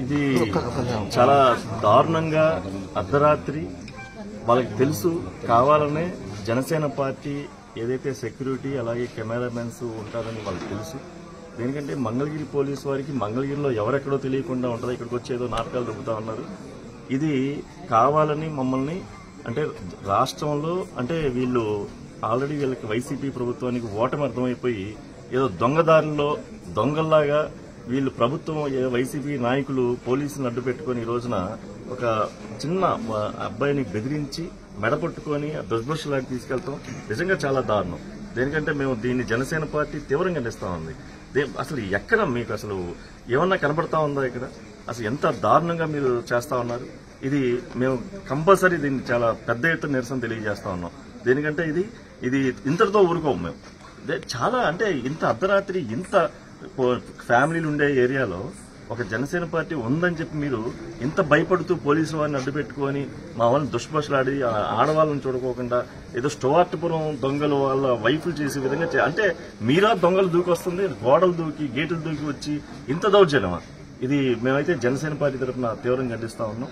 ఇది చాలా దారుణంగా అర్ధరాత్రి వాళ్ళకి తెలుసు కావాలనే జనసేన పార్టీ ఏదైతే సెక్యూరిటీ అలాగే కెమెరామెన్స్ ఉంటారని వాళ్ళకి తెలుసు. దేనికంటే మంగళగిరి పోలీసు వారికి మంగళగిరిలో ఎవరెక్కడో తెలియకుండా ఉంటుంది, ఇక్కడికి వచ్చి ఏదో నాటకాలు దొరుకుతా ఉన్నారు. ఇది కావాలని మమ్మల్ని అంటే రాష్ట్రంలో అంటే వీళ్ళు ఆల్రెడీ వీళ్ళకి వైసీపీ ప్రభుత్వానికి ఓటమి అర్థమైపోయి ఏదో దొంగదారుల్లో దొంగల్లాగా వీళ్ళు ప్రభుత్వం వైసీపీ నాయకులు పోలీసులను అడ్డు పెట్టుకుని ఈ రోజున ఒక చిన్న అబ్బాయిని బెదిరించి మెడపట్టుకుని దుష్భర్షలాగా తీసుకెళ్తాం నిజంగా చాలా దారుణం. దేనికంటే మేము దీన్ని జనసేన పార్టీ తీవ్రంగా ఖండిస్తా ఉంది. అసలు ఎక్కడ మీకు అసలు ఏమన్నా కనబడతా ఉందా? ఇక్కడ అసలు ఎంత దారుణంగా మీరు చేస్తా ఉన్నారు. ఇది మేము కంపల్సరీ దీన్ని చాలా పెద్ద ఎత్తున నిరసన తెలియజేస్తా ఉన్నాం. దేనికంటే ఇది ఇంతటితో ఊరుకోము మేము. చాలా అంటే ఇంత అర్ధరాత్రి ఇంత ఫ్యామిలీలు ఉండే ఏరియాలో ఒక జనసేన పార్టీ ఉందని చెప్పి మీరు ఇంత భయపడుతూ పోలీసు వారిని అడ్డు పెట్టుకుని మా వాళ్ళని దుష్భాషలాడి ఆడవాళ్ళని చూడుకోకుండా ఏదో స్టోవార్ట్పురం దొంగలు వాళ్ళ వైఫ్లు చేసే విధంగా అంటే మీరా దొంగలు దూకి వస్తుంది, గోడలు దూకి గేట్లు దూకి వచ్చి ఇంత దౌర్జన్యమా? ఇది మేమైతే జనసేన పార్టీ తరఫున తీవ్రంగా ఖండిస్తా ఉన్నాం.